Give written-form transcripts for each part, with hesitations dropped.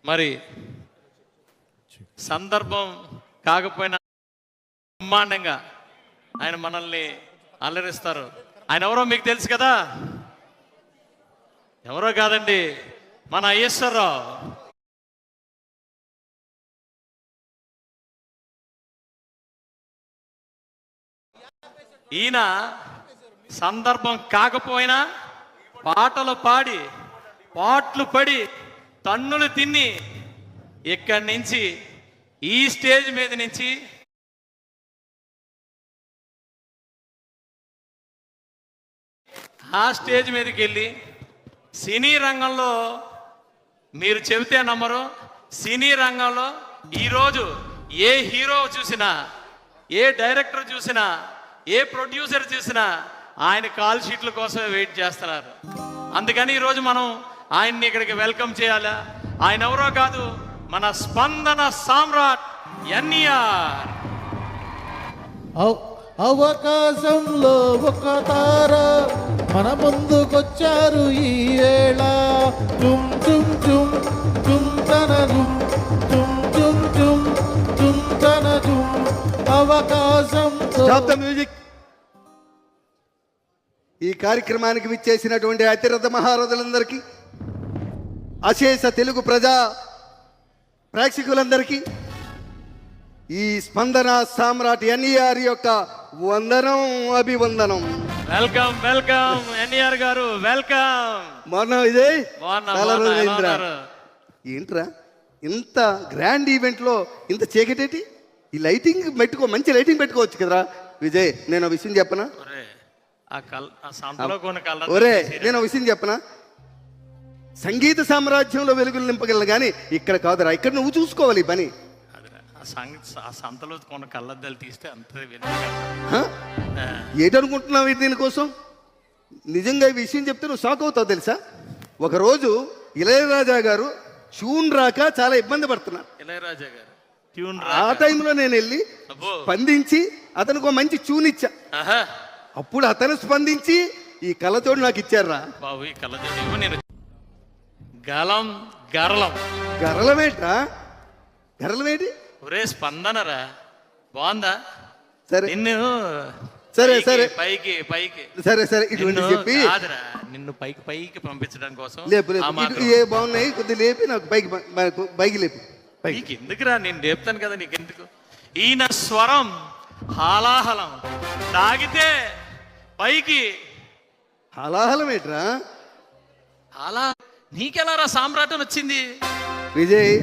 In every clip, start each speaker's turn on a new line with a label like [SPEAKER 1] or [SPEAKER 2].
[SPEAKER 1] మరి సందర్భం కాకపోయినా బ్రహ్మాండంగా ఆయన మనల్ని అల్లరిస్తారు. ఆయన ఎవరో మీకు తెలుసు కదా, ఎవరో కాదండి, మన అయ్యేశ్వరరావు. ఈయన సందర్భం కాకపోయినా పాటలు పాడి పాటలు పడి తన్నులు తిని ఇక్కడి నుంచి ఈ స్టేజ్ మీద నుంచి ఆ స్టేజ్ మీదకి వెళ్ళి సినీ రంగంలో మీరు చెబితే నమ్మరు, సినీ రంగంలో ఈరోజు ఏ హీరో చూసినా, ఏ డైరెక్టర్ చూసినా, ఏ ప్రొడ్యూసర్ చూసినా ఆయన కాల్ షీట్ల కోసమే వెయిట్ చేస్తున్నారు. అందుకని ఈరోజు మనం ఆయన్ని ఇక్కడికి వెల్కమ్ చేయాలా. ఆయన ఎవరో కాదు, మన స్పందన సామ్రాట్ ఎన్టీఆర్.
[SPEAKER 2] అవకాశంలో ఒక తార మన ముందుకొచ్చారు ఈ వేళ. చుమ్ చుమ్ చుమ్ చుమ్ తన చుమ్ చుమ్ చుమ్ చుమ్ చుమ్ తన చుమ్. అవకాశం
[SPEAKER 3] మ్యూజిక్. ఈ కార్యక్రమానికి విచ్చేసినటువంటి అతిరథ మహారథులందరికీ, అశేష తెలుగు ప్రజా ప్రేక్షకులందరికీ ఈ స్పందన సామ్రాట్ ఎన్టీఆర్ యొక్క వందనం, అభివందనం.
[SPEAKER 1] వెల్కమ్ వెల్కమ్ ఎన్టీఆర్ గారు, వెల్కమ్.
[SPEAKER 3] మొన్న ఇదే
[SPEAKER 1] బాగున్నా.
[SPEAKER 3] ఏంట్రా ఇంత గ్రాండ్ ఈవెంట్ లో ఇంత చీకటేటి? ఈ లైటింగ్ పెట్టుకో, మంచి లైటింగ్ పెట్టుకోవచ్చు కదరా విజయ్. నేను విషయం చెప్పనా? ఒరే నేను విషయం చెప్పనా? సంగీత సామ్రాజ్యంలో వెలుగులు నింపగలను కానీ ఇక్కడ కాదురా. ఇక్కడ నువ్వు చూసుకోవాలి ఈ పని.
[SPEAKER 1] సంతలో కొన్న కళ్ళద్దాలు తీస్తే అంత
[SPEAKER 3] ఏటనుకుంటున్నావు దీనికోసం? నిజంగా ఈ విషయం చెప్తే నువ్వు షాక్ అవుతావు తెలుసా. ఒకరోజు ఇళయరాజా గారు ట్యూన్ రాక చాలా ఇబ్బంది పడుతున్నారు.
[SPEAKER 1] ఇళయరాజా గారు
[SPEAKER 3] ఆ టైంలో నేను వెళ్ళి స్పందించి అతనికి ఒక మంచి ట్యూన్ ఇచ్చా. అప్పుడు అతను స్పందించి ఈ కళ్ళతోడు నాకు ఇచ్చారా
[SPEAKER 1] బాబు. ఈ కళ్ళతోడు నేను గలం గరళం.
[SPEAKER 3] గరళమేట్రా? గరళమేంటి?
[SPEAKER 1] ఒరే స్పందనరా, బాగుందా?
[SPEAKER 3] సరే
[SPEAKER 1] నిన్ను
[SPEAKER 3] సరే సరే
[SPEAKER 1] పైకి పైకి
[SPEAKER 3] సరే సరే ఇటువంటి చెప్పి
[SPEAKER 1] నిన్ను పైకి పైకి పంపించడం కోసం
[SPEAKER 3] లేపు ఏ బాగున్నాయి కొద్దిగా లేపి నాకు పైకి పైకి లేపు.
[SPEAKER 1] నీకు ఎందుకురా, నేను లేపుతాను కదా, నీకెందుకు? ఈయన స్వరం హాలాహలం, తాగితే పైకి
[SPEAKER 3] హలాహలం ఏంట్రా?
[SPEAKER 1] అలా నీకెలారా సామ్రాట్ వచ్చింది?
[SPEAKER 3] విజయ్,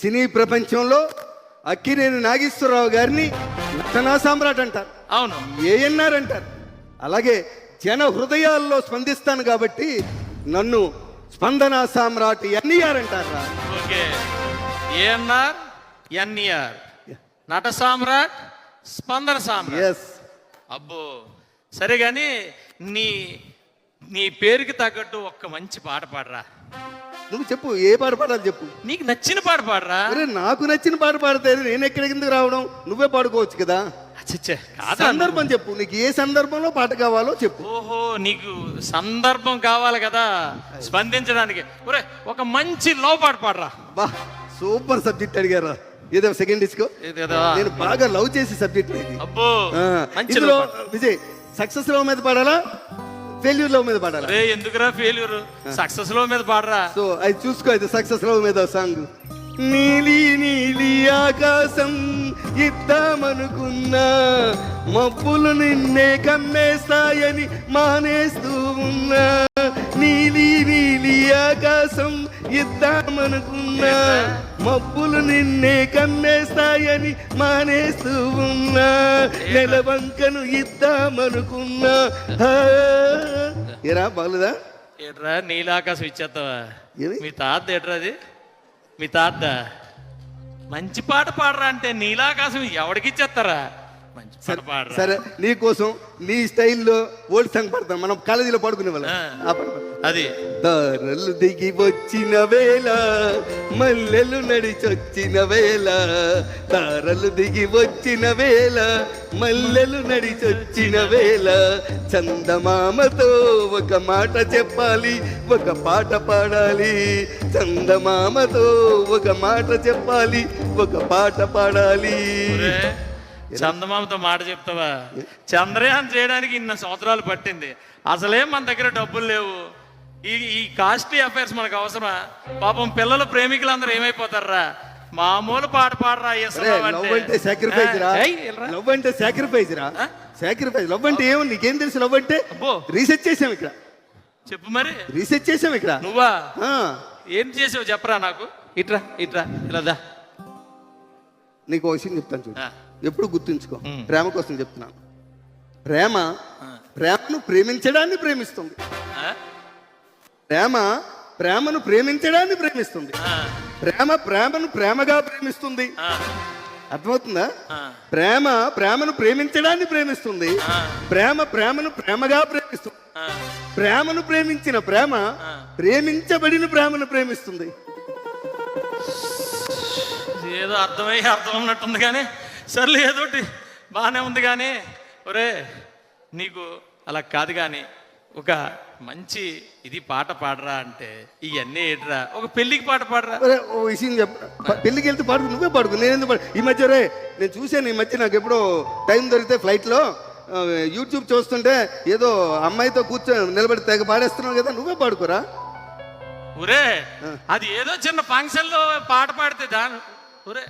[SPEAKER 3] సినీ ప్రపంచంలో అక్కినేని నాగేశ్వరరావు గారిని నటనా సామ్రాట్ అంటారు.
[SPEAKER 1] అవును,
[SPEAKER 3] ఏఎన్ఆర్ అంటారు. అలాగే జన హృదయాల్లో స్పందిస్తాను కాబట్టి నన్ను స్పందన సామ్రాట్ ఎన్టీఆర్ అంటారా?
[SPEAKER 1] ఓకే, ఏఎన్ఆర్ ఎన్టీఆర్, నట సామ్రాట్, స్పందన సామ్రాట్. అబ్బో సరే కానీ నీ నీ పేరుకి తగ్గట్టు ఒక్క మంచి పాట పాడరా.
[SPEAKER 3] నువ్వు చెప్పు, ఏ పాట పాడాలి చెప్పు.
[SPEAKER 1] నీకు నచ్చిన పాట పాడరా.
[SPEAKER 3] అరే నాకు నచ్చిన పాట పాడితే నేను ఎక్కడికి ఎందుకు రావడం? నువ్వే పాడుకోవచ్చు కదా. సందర్భం చెప్పు, నీకు ఏ సందర్భంలో పాట కావాలో చెప్పు.
[SPEAKER 1] ఓహో, నీకు సందర్భం కావాలి కదా స్పందించడానికి. ఒరే ఒక మంచి లవ్ పాట పాడరా.
[SPEAKER 3] బా, సూపర్ సబ్జెక్ట్ అడిగారా. ఏదో సెకండ్ డిస్కో, నేను బాగా లవ్ చేసే సబ్జెక్ట్ ఇది.
[SPEAKER 1] అబ్బో
[SPEAKER 3] ఇందులో విజయ్ సక్సెస్ లవ్ మీద పాడాలా, ఫెయిల్యూర్ లవ్ మీద పాడాలా?
[SPEAKER 1] ఎందుకురా ఫెయిల్యూర్, సక్సెస్ లవ్ మీద పాడరా.
[SPEAKER 3] సో అది చూసుకో, అయితే సక్సెస్ లవ్ మీద సాంగ్. నీలి నీలి ఆకాశం ఇద్దామనుకున్నా, మబ్బులు నిన్నే కమ్మేస్తాయని మానేస్తూ ఉన్నా. నీలి నీలి ఆకాశం ఇద్దామనుకున్నా, మబ్బులు నిన్నే కమ్మేస్తాయని మానేస్తూ ఉన్నా. నెలవంకను ఇద్దామనుకున్నా. ఏరా బాగులేదా?
[SPEAKER 1] ఏట్రా నీలాకాశం ఇచ్చేస్తావా? మీ తాత ఏట్రా అది? మీ తాత మంచి పాట పాడరా అంటే నీలాకాశం ఎవరికి ఇచ్చేస్తారా? మంచి పాట పాడరా.
[SPEAKER 3] సరే నీకోసం నీ స్టైల్లో ఓల్డ్ సాంగ్ పాడతాం, మనం కాలేజీలో పాడుకునే వాళ్ళం.
[SPEAKER 1] అది
[SPEAKER 3] తారలు దిగి వచ్చిన వేళ మల్లెలు నడిచొచ్చిన వేళ తారలు దిగి వచ్చిన వేళ మల్లెలు నడిచొచ్చిన వేళ చందమామతో ఒక మాట చెప్పాలి ఒక పాట పాడాలి చందమామతో ఒక మాట చెప్పాలి ఒక పాట పాడాలి.
[SPEAKER 1] ఒరే, చందమామతో మాట చెప్తావా? చంద్రయాన్ చేయడానికి ఇన్ని సంవత్సరాలు పట్టింది, అసలేం మన దగ్గర డబ్బులు లేవు. ఈ కాస్ట్లీ అఫైర్స్ మనకు అవసరమా? పాపం పిల్లలు ప్రేమికులందరూ ఏమైపోతారా? మామూలు పాట పాడరా
[SPEAKER 3] లవ్ అంటే సాక్రిఫైస్ రా. లవ్ అంటే సాక్రిఫైస్ రా. సాక్రిఫైస్. లవ్ అంటే ఏమో నీకేం తెలుసు? లవ్ అంటే రీసెర్చ్ చేసాం ఇక్కడ.
[SPEAKER 1] చెప్పు మరి.
[SPEAKER 3] రీసెర్చ్ చేసాం ఇక్కడ.
[SPEAKER 1] నువ్వా?
[SPEAKER 3] ఆ.
[SPEAKER 1] ఏం చేసావు చెప్పరా నాకు. ఇట్రా ఇట్రా ఇలా దా.
[SPEAKER 3] నీకు ఒక విషయం చెప్తాను చూడు, ఎప్పుడు గుర్తుంచుకో. ప్రేమ కోసం చెప్తున్నాను. ప్రేమను ప్రేమించడాన్ని ప్రేమిస్తుంది. ప్రేమను ప్రేమించడాన్ని ప్రేమిస్తుంది. ప్రేమను ప్రేమగా ప్రేమిస్తుంది. అర్థమవుతుందా? ప్రేమను ప్రేమించడాన్ని ప్రేమిస్తుంది. ప్రేమను ప్రేమగా ప్రేమిస్తుంది. ప్రేమను ప్రేమించిన ప్రేమ ప్రేమించబడిన ప్రేమను ప్రేమిస్తుంది.
[SPEAKER 1] ఏదో అర్థం ఉన్నట్టుంది కానీ సర్లే, ఏదోటి బాగానే ఉంది కానీ. ఒరే, నీకు అలా కాదు కానీ ఒక మంచి ఇది పాట పాడరా అంటే ఇవన్నీ ఏట్రా? ఒక పెళ్ళికి పాట పాడరా.
[SPEAKER 3] ఓ విషయం చెప్ప, పెళ్ళికి వెళ్తే పాడుకు, నువ్వే పాడుకు, నేను ఎందుకు పాడు? ఈ మధ్య రే నేను చూశాను, ఈ మధ్య నాకు ఎప్పుడో టైం దొరికితే ఫ్లైట్లో యూట్యూబ్ చూస్తుంటే ఏదో అమ్మాయితో కూర్చొని నిలబడి తెగ పాడేస్తున్నావు కదా, నువ్వే పాడుకోరా.
[SPEAKER 1] ఒరే, అది ఏదో చిన్న ఫంక్షన్ లో పాట పాడితే ఒరే,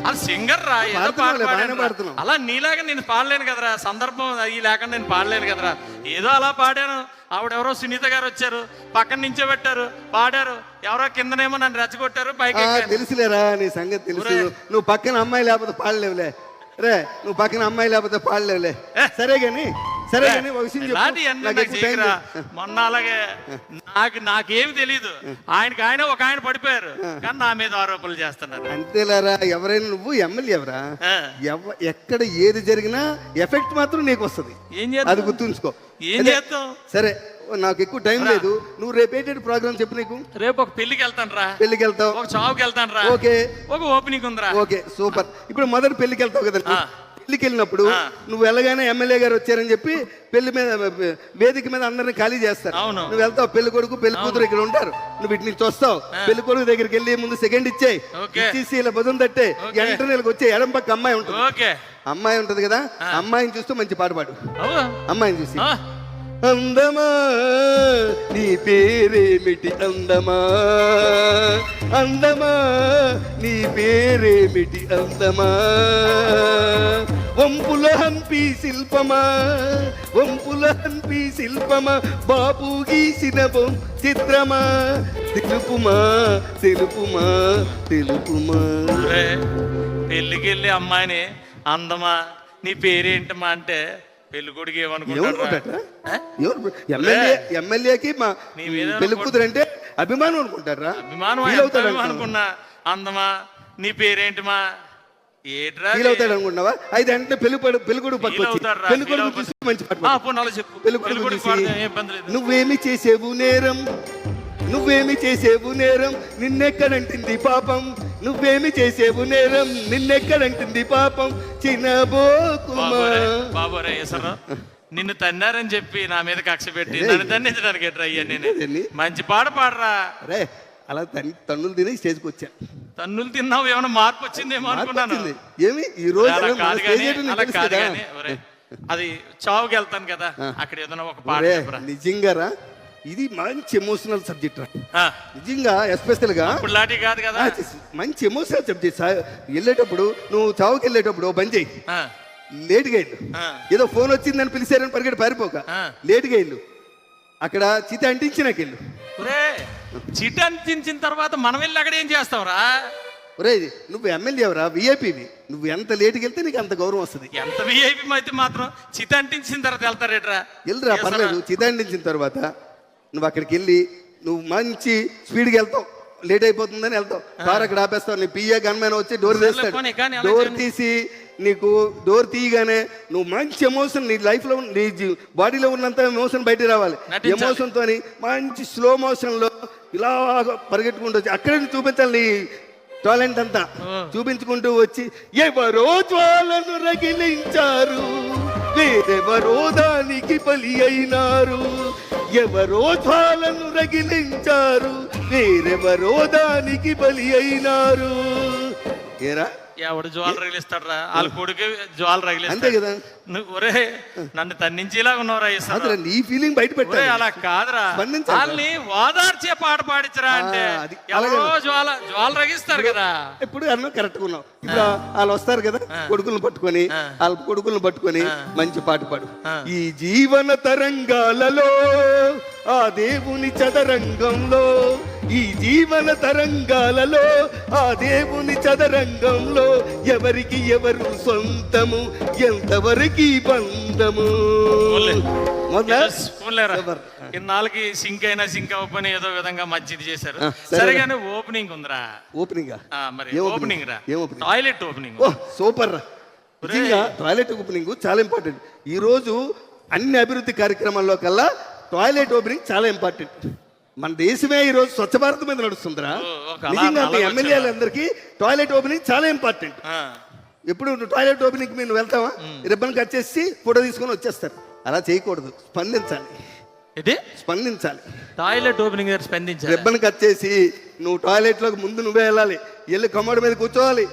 [SPEAKER 1] అది సింగర్ రా, ఏదో పాట పాడుతున్నావు. అలా నీలాగా నేను పాడలేను కదరా, సందర్భం అవి లేకుండా నేను పాడలేను కదరా. ఏదో అలా పాడాను. ఆవిడెవరో సునీత గారు వచ్చారు, పక్కన నించోబెట్టారు, పాడారు. ఎవరో కిందనేమో నన్ను రెచ్చగొట్టారు, పైకి
[SPEAKER 3] తెలుసులేరా నీ సంగతి తెలుసు. నువ్వు పక్కన అమ్మాయి లేకపోతే పాడలేవులే రే, నువ్వు పక్కన అమ్మాయి లేకపోతే పాడలేవులే. సరే గాని ఒక విషయం
[SPEAKER 1] మొన్న అలాగే నాకేమి తెలీదు, ఆయన ఒక ఆయన పడిపోయారు కానీ నా మీద ఆరోపణలు చేస్తున్నారు.
[SPEAKER 3] అంతేలారా, ఎవరైనా నువ్వు ఎమ్మెల్యే ఎవరా, ఎక్కడ ఏది జరిగినా ఎఫెక్ట్ మాత్రం నీకు వస్తుంది. అది గుర్తుంచుకో.
[SPEAKER 1] ఏం చేస్తాం?
[SPEAKER 3] సరే, నాకు ఎక్కువ టైం లేదు. నువ్వు రేపు ఏంటంటే ప్రోగ్రామ్ చెప్పు. నీకు
[SPEAKER 1] రేపు ఒక పెళ్లికి వెళ్తాను రా.
[SPEAKER 3] పెళ్లికి వెళ్తావు?
[SPEAKER 1] ఒక చావుకి వెళ్తాను రా.
[SPEAKER 3] ఓకే.
[SPEAKER 1] ఒక ఓపెనింగ్ ఉందిరా.
[SPEAKER 3] Okay, super. ఇప్పుడు మొదటి పెళ్లికి వెళ్తావు కదా. పెళ్లికి వెళ్ళినప్పుడు నువ్వు వెళ్ళగానే ఎమ్మెల్యే గారు వచ్చారని చెప్పి పెళ్లి మీద వేదిక మీద అందరిని ఖాళీ చేస్తారు. నువ్వు వెళ్తావు, పెళ్లి కొడుకు పెళ్లి కూతురు ఇక్కడ ఉంటారు, నువ్వు వీటిని చూస్తావు. పెళ్లి కొడుకు దగ్గరికి వెళ్ళి ముందు సెకండ్ ఇచ్చేయి, ఇచ్చేసి ఇలా భుజం తట్టే వెంటనే వచ్చే ఎడం పక్క అమ్మాయి ఉంటుంది. అమ్మాయి ఉంటది కదా, అమ్మాయిని చూస్తూ మంచి పాట పాడు. అమ్మాయిని చూసి, అందమా నీ పేరేమిటి అందమా, అందమా నీ పేరేమిటి అందమా, వంపుల హంపి శిల్పమా, వంపుల హంపి శిల్పమా, బాపు గీసిన చిత్రమా, తెలుపుమా తెలుపుమా తెలుపుమా.
[SPEAKER 1] పెళ్ళికి వెళ్ళి అమ్మాయిని అందమా నీ పేరేంటమ్మా అంటే పెళ్లి కొడుకు ఏమనుకుంటాడు?
[SPEAKER 3] ఎమ్మెల్యేకి మా పెళ్లి కూతురు అంటే అభిమానం అనుకుంటారా?
[SPEAKER 1] అభిమానం అనుకున్నా. అందమా నీ పేరేంటిమా ఏట్రా
[SPEAKER 3] ఫీల్ అవుతాడు అనుకున్నావా? అయితే అంటే పెళ్లి కొడుకు పెళ్లి కొడుకు చూసి మంచి పెళ్లి కొడుకు చూసి, నువ్వేమి చేసేవు నేరం, నువ్వేమి చేసేవు నేరం, నిన్నెక్కడంటుంది పాపం, నువ్వేమి చేసేవు నేరం, నిన్నెక్కడంటుంది పాపం, చిన్నబోకుమా.
[SPEAKER 1] బాబోరే ఎసరా, నిన్ను తన్నారని చెప్పి నా మీద కక్ష పెట్టి నన్ను తన్నించడానికి ఎట్రా అయ్యా? మంచి పాట పాడరా.
[SPEAKER 3] రే, అలా తన్నులు తిని స్టేజ్కి వచ్చా.
[SPEAKER 1] తన్నులు తిన్నావు, ఏమైనా మార్పు వచ్చిందేమో అనుకున్నాను.
[SPEAKER 3] ఏమి ఈ రోజు
[SPEAKER 1] అది చావుకి వెళ్తాను కదా, అక్కడ ఏదైనా ఒక పాట.
[SPEAKER 3] నిజంగా ఇది మంచి ఎమోషనల్ సబ్జెక్ట్ రా. నిజంగా ఎస్పెషల్ గా
[SPEAKER 1] కాదు కదా,
[SPEAKER 3] మంచి ఎమోషనల్ సబ్జెక్ట్. వెళ్ళేటప్పుడు నువ్వు చావుకి వెళ్ళేటప్పుడు బంద్ చేయి, లేటుగా వెళ్ళు. ఏదో ఫోన్ వచ్చిందని పిలిచారని పరిగెట్టి పారిపోక, లేటుగా వెళ్ళు. అక్కడ చిత అంటించినాకెళ్ళు.
[SPEAKER 1] చిట అంటించిన తర్వాత మనం వెళ్ళి అక్కడ ఏం చేస్తావురా?
[SPEAKER 3] ఒరే, నువ్వు ఎమ్మెల్యే ఎవరా, విఐపివి. నువ్వు ఎంత లేటుకి వెళ్తే నీకు అంత గౌరవం వస్తుంది.
[SPEAKER 1] ఎంత విఐపి అయితే మాత్రం చిత అంటించిన తర్వాత వెళ్తారేట్రా?
[SPEAKER 3] వెళ్ళరా, పర్లేదు. చిత అంటించిన తర్వాత నువ్వు అక్కడికి వెళ్ళి నువ్వు మంచి స్పీడ్కి వెళ్తావు. లేట్ అయిపోతుందని వెళ్తావు, కారు అక్కడ ఆపేస్తావు. నీ పిఏ గన్మెన్ వచ్చి డోర్ తీస్తాడు. డోర్ తీసి నీకు డోర్ తీయగానే నువ్వు మంచి ఎమోషన్ నీ లైఫ్లో నీ బాడీలో ఉన్నంత ఎమోషన్ బయటికి రావాలి.
[SPEAKER 1] నటించాలి.
[SPEAKER 3] ఎమోషన్తో మంచి స్లో మోషన్లో ఇలా పరిగెట్టుకుంటూ వచ్చి అక్కడే చూపించాలి నీ టాలెంట్ అంతా చూపించుకుంటూ వచ్చి ఎవరో జ్వాలను రగిలించారు వేరెవరో దానికి బలి అయినారు, ఎవరో జ్వాలను రగిలించారు వేరెవరో దానికి బలి అయినారు. ఏరా
[SPEAKER 1] ఎవడు జ్వాల రగిలిస్తాడరా, వాళ్ళ కొడుకు జ్వాల
[SPEAKER 3] అంతే
[SPEAKER 1] రగిలిస్తాడు
[SPEAKER 3] కదా.
[SPEAKER 1] నువ్వు ఒరే నన్ను తన్నించేలా ఉన్నవరా
[SPEAKER 3] అదిరా నీ ఫీలింగ్ బయట పెట్టాలి.
[SPEAKER 1] అలా కాదురా,
[SPEAKER 3] స్పందించాలి.
[SPEAKER 1] వాళ్ళని ఓదార్చే పాట పాడించరా అంటే
[SPEAKER 3] అది
[SPEAKER 1] ఎవరో జ్వాల రగిస్తారు కదా.
[SPEAKER 3] ఇప్పుడు అన్న కరెక్ట్గా ఉన్నావు. ఇప్పుడు వాళ్ళు వస్తారు కదా కొడుకులను పట్టుకొని, వాళ్ళ కొడుకులను పట్టుకొని మంచి పాట పాడు. ఈ జీవన తరంగాలలో ఆ దేవుని చదరంగంలో, ఈ జీవన తరంగాలలో ఆ దేవుని చదరంగంలో ఎవరికి ఎవరు సొంతము ఎంతవరకు బంధము.
[SPEAKER 1] ఇన్నాళ్ళకి సింక్ అయినా సింక్ అవ్వని ఏదో విధంగా మంచిది చేశారు. సరిగానే ఓపెనింగ్ ఉందిరా.
[SPEAKER 3] ఓపెనింగ్
[SPEAKER 1] మరి ఓపెనింగ్ రా,
[SPEAKER 3] ఓపెనింగ్?
[SPEAKER 1] Toilet opening.
[SPEAKER 3] సూపర్ రా. నిజంగా టాయిలెట్ ఓపెనింగ్ చాలా ఇంపార్టెంట్. ఈ రోజు అన్ని అభివృద్ధి కార్యక్రమాల్లో కల్లా టాయిలెట్ ఓపెనింగ్ చాలా ఇంపార్టెంట్. మన దేశమే ఈ రోజు స్వచ్ఛ భారత్ మీద నడుస్తుందిరా. నిజంగా ఎమ్మెల్యేలందరికీ టాయిలెట్ ఓపెనింగ్ చాలా ఇంపార్టెంట్. ఎప్పుడు టాయిలెట్ ఓపెనింగ్ మీరు వెళ్తావా, రిబ్బన్ కట్ చేసి ఫోటో తీసుకొని వచ్చేస్తారు. అలా చేయకూడదు, స్పందించాలి. స్పందించాలి.
[SPEAKER 1] టాయిలెట్ ఓపెనింగ్ స్పందించాలి.
[SPEAKER 3] రిబ్బన్ కట్ చేసి నువ్వు టాయిలెట్ లోకి ముందు నువ్వే వెళ్ళాలి, వెళ్ళి కమోడ్ మీద కూర్చోవాలి.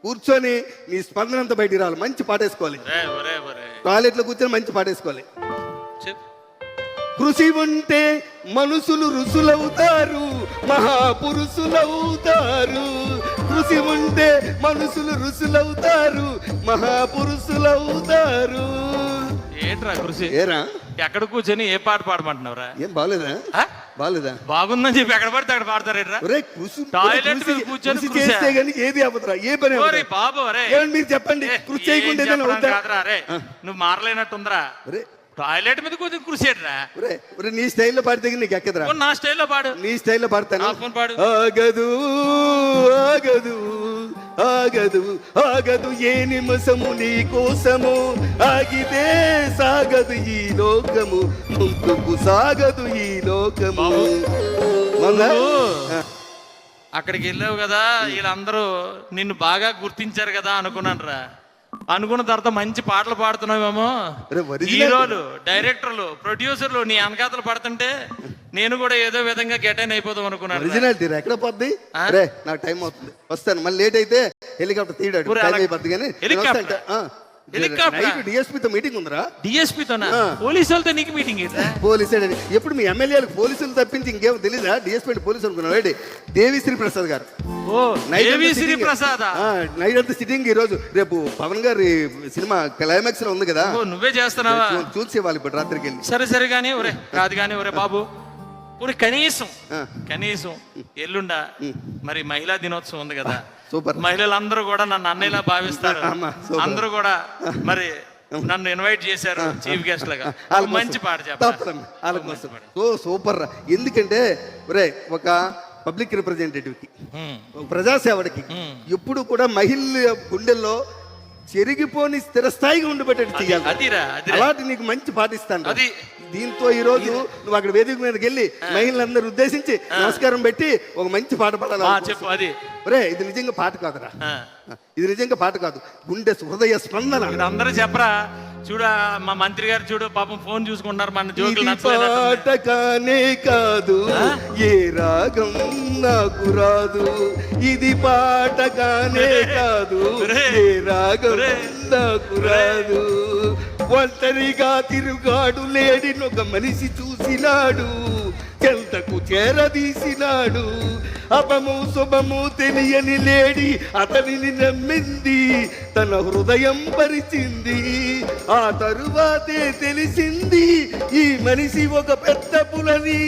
[SPEAKER 3] కూర్చొని నీ స్పందన అంతా బయటికి రావాలి. మంచి పాటేసుకోవాలి. టాయిలెట్ లో కూర్చొని మంచి పాటేసుకోవాలి. కృషి ఉంటే మనుషులు ఋషులవుతారు, మహాపురుషులవుతారు. కృషి ఉంటే మనుషులు ఋషులవుతారు, మహాపురుషులవుతారు.
[SPEAKER 1] ఏంట్రా కృషి?
[SPEAKER 3] ఏరా
[SPEAKER 1] ఎక్కడ కూర్చొని ఏ పాట పాడమంటున్నావురా?
[SPEAKER 3] ఏం బాగాలేదా? బాగాలేదా?
[SPEAKER 1] బాగుందని చెప్పి ఎక్కడ పడితే అక్కడ పాడతారేట్రా? టాయిలెట్ కూర్చొని
[SPEAKER 3] చేస్తే గానీ ఏది అవ్వదురా. ఏ పని
[SPEAKER 1] బాబు
[SPEAKER 3] మీరు చెప్పండి. కృషి చేయకుండా
[SPEAKER 1] నువ్వు మారలేనట్టుందిరా. టాయిలెట్ మీద కూర్చొని కృషిరా.
[SPEAKER 3] నీ స్టైల్లో పాడితే నీకు ఎక్కదరా.
[SPEAKER 1] నా స్టైల్లో పాడు.
[SPEAKER 3] నీ స్టైల్లో పాడతాను.
[SPEAKER 1] పాడు.
[SPEAKER 3] ఆగదు ఆగదు ఆగదు ఆగదు ఏ నిమిషము నీ కోసము, ఆగితే సాగదు ఈ లోకము, ముందుకు సాగదు ఈ లోకము.
[SPEAKER 1] అక్కడికి వెళ్ళావు కదా, వీళ్ళందరూ నిన్ను బాగా గుర్తించారు కదా అనుకున్నాను రా. అనుకున్న తర్వాత మంచి పాటలు పాడుతున్నావేమో. హీరోలు, డైరెక్టర్లు, ప్రొడ్యూసర్లు నీ అనకాతలు పడుతుంటే నేను కూడా ఏదో విధంగా గెటైన్ అయిపోదాం అనుకున్నాను.
[SPEAKER 3] ఒరిజినాలిటీ ఎక్కడ పోద్ది? నాకు టైం అవుతుంది, వస్తాను. మళ్ళీ లేట్ అయితే హెలికాప్టర్ తీయడానికి అయిపోద్ది. కానీ డిఎస్పీతో మీటింగ్ ఉందిరా.
[SPEAKER 1] డిఎస్పీతోనా? పోలీసులతో నీకు మీటింగ్?
[SPEAKER 3] పోలీసు ఎప్పుడు మీ ఎమ్మెల్యేలకు పోలీసులు తప్పించి ఇంకేమో తెలీదా? డిఎస్పీ అంటే పోలీసు అనుకున్నావు. దేవిశ్రీ ప్రసాద్ గారు నైట్ అంతా సిట్టింగ్. ఈ రోజు రేపు పవన్ గారి సినిమా క్లైమాక్స్ లో ఉంది కదా,
[SPEAKER 1] నువ్వే చేస్తున్నావా?
[SPEAKER 3] చూసి వాళ్ళు ఇప్పుడు రాత్రికి వెళ్ళి.
[SPEAKER 1] సరే కానీ ఒరే కాదు కానీ ఒరే బాబు, కనీసం ఎల్లుండా మరి మహిళా దినోత్సవం ఉంది కదా.
[SPEAKER 3] సూపర్.
[SPEAKER 1] మహిళలందరూ కూడా నన్ను అన్నయ్యలా భావిస్తారు. అందరూ కూడా మరి నన్ను ఇన్వైట్ చేశారు చీఫ్ గెస్ట్ లాగా. మంచి పాట చెప్పాలి.
[SPEAKER 3] సూపర్. ఎందుకంటే ఒరే ఒక పబ్లిక్ రిప్రజెంటేటివ్ కి, ప్రజాసేవడికి ఎప్పుడు కూడా మహిళల గుండెల్లో చెరిగిపోని స్థిరస్థాయిగా ఉండిపెట్టేట్టు చేయాలి. అలాంటి నీకు మంచి పాటిస్తాను. దీంతో ఈ రోజు నువ్వు అక్కడ వేదిక మీదకి వెళ్ళి మహిళలందరూ ఉద్దేశించి నమస్కారం పెట్టి ఒక మంచి పాట పాడాలి.
[SPEAKER 1] చెప్పు. అది
[SPEAKER 3] ఒరే ఇది నిజంగా పాట కాదురా, ఇది నిజంగా పాట కాదు, గుండె హృదయ స్పందన.
[SPEAKER 1] అందరూ చెప్పరా. చూడ మా మంత్రి గారు చూడు పాపం ఫోన్ చూసుకుంటున్నారు. మన జోకులు
[SPEAKER 3] పాట కానే కాదు, ఏ రాగం నాకు రాదు. ఇది పాట కానే కాదు, ఏ రాగం నాకు రాదు. ఒంటరిగా తిరుగాడు లేడినొక మనిషి చూసినాడు, చెంతకు చేరదీసినాడు. అపము శుభము తెలియని లేడి అతనిని నమ్మింది, తన హృదయం పరిచింది. ఆ తరువాతే తెలిసింది ఈ మనిషి ఒక పెద్ద పులని,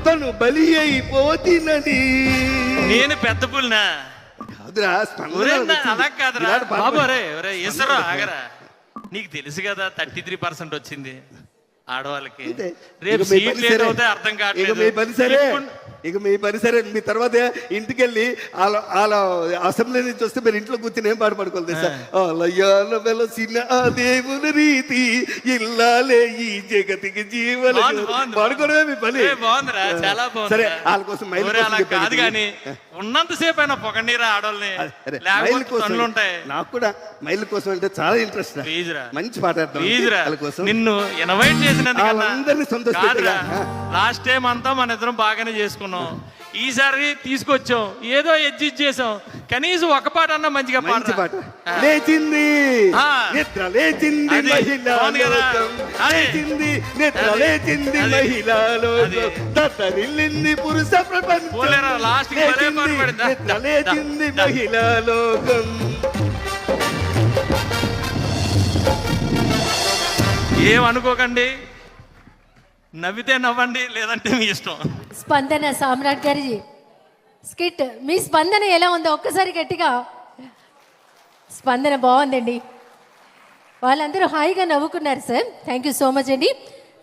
[SPEAKER 3] తను బలి అయిపోతినని.
[SPEAKER 1] నేను పెద్ద పులినా? అలా కాదురా బాబు. ఆగరా, నీకు తెలుసు కదా 33% వచ్చింది. ఆడవాళ్ళకి
[SPEAKER 3] అంతే.
[SPEAKER 1] రేపు
[SPEAKER 3] ఇక మీ
[SPEAKER 1] సీట్లు
[SPEAKER 3] పని సరే.
[SPEAKER 1] ఏదవుతాయి అర్థం
[SPEAKER 3] ఇక
[SPEAKER 1] కావట్లేదు.
[SPEAKER 3] మీ పని సరే
[SPEAKER 1] ఇప్పుడు
[SPEAKER 3] ఇక మీ పని సరే. మీ తర్వాత ఇంటికి వెళ్ళి వాళ్ళ అసెంబ్లీ నుంచి వస్తే మీరు ఇంట్లో కూర్చొని ఏం పాట పడుకోవాలి తెలుసా? అలయాల వెలసిన ఆ దేవుని రీతి ఇల్లాలే ఈ జగతికి జీవన
[SPEAKER 1] బాగుంది.
[SPEAKER 3] పడుకోవడమే మీ పని.
[SPEAKER 1] బాగుందిరా, చాలా బాగుంది.
[SPEAKER 3] సరే వాళ్ళ కోసం మైల్
[SPEAKER 1] ఊరే
[SPEAKER 3] కోసం
[SPEAKER 1] అలా
[SPEAKER 3] చెప్పాను.
[SPEAKER 1] కాదు కానీ ఉన్నంతసేపు అయినా పొగండిరా ఆడవాళ్ళని,
[SPEAKER 3] అరే, మైల్
[SPEAKER 1] లేకపోతే
[SPEAKER 3] కోసం
[SPEAKER 1] పనులు ఉంటాయి.
[SPEAKER 3] నాకు కూడా మైల్ కోసం అంటే చాలా ఇంట్రెస్ట్.
[SPEAKER 1] ప్లీజ్ రా,
[SPEAKER 3] మంచి పాట ఆడతాం
[SPEAKER 1] ప్లీజ్ రా.
[SPEAKER 3] వాళ్ళ కోసం.
[SPEAKER 1] నిన్ను ఇన్వైట్ చేసినందుకన్నా
[SPEAKER 3] వాళ్ళందరినీ సంతోషపెట్టేలా.
[SPEAKER 1] లాస్ట్ టైం అంతా మన ఇద్దరం బాగానే చేసుకున్నాం. ఈసారి తీసుకొచ్చాం, ఏదో అడ్జస్ట్ చేసాం. కనీసం ఒక పాట అన్నా మంచిగా
[SPEAKER 3] మంచి
[SPEAKER 1] పాడరా.
[SPEAKER 3] పాట. లేచింది
[SPEAKER 1] ఆ.
[SPEAKER 3] నిద్ర లేచింది
[SPEAKER 1] అది
[SPEAKER 3] మహిళా
[SPEAKER 1] బాగుంది కదా.
[SPEAKER 3] లోకం.
[SPEAKER 1] అది.
[SPEAKER 3] లేచింది నిద్ర
[SPEAKER 1] అది.
[SPEAKER 3] లేచింది
[SPEAKER 1] అది.
[SPEAKER 3] మహిళా లోకం.
[SPEAKER 1] అది.
[SPEAKER 3] దత్తరిల్లింది పురుష ప్రపంచం.
[SPEAKER 1] పోలేరా, last కి భలే పాట
[SPEAKER 3] లేచింది
[SPEAKER 1] పాడిందా?
[SPEAKER 3] నిద్ర లేచింది మహిళా లోకం.
[SPEAKER 1] ఏమనుకోకండి, నవ్వితే నవ్వండి, లేదంటే మీ ఇష్టం.
[SPEAKER 4] స్పందన సామ్రాట్ గారి స్కిట్, మీ స్పందన ఎలా ఉందో ఒక్కసారి గట్టిగా. స్పందన బాగుందండి, వాళ్ళందరూ హాయిగా నవ్వుకున్నారు sir. Thank you so much అండి.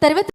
[SPEAKER 4] తర్వాత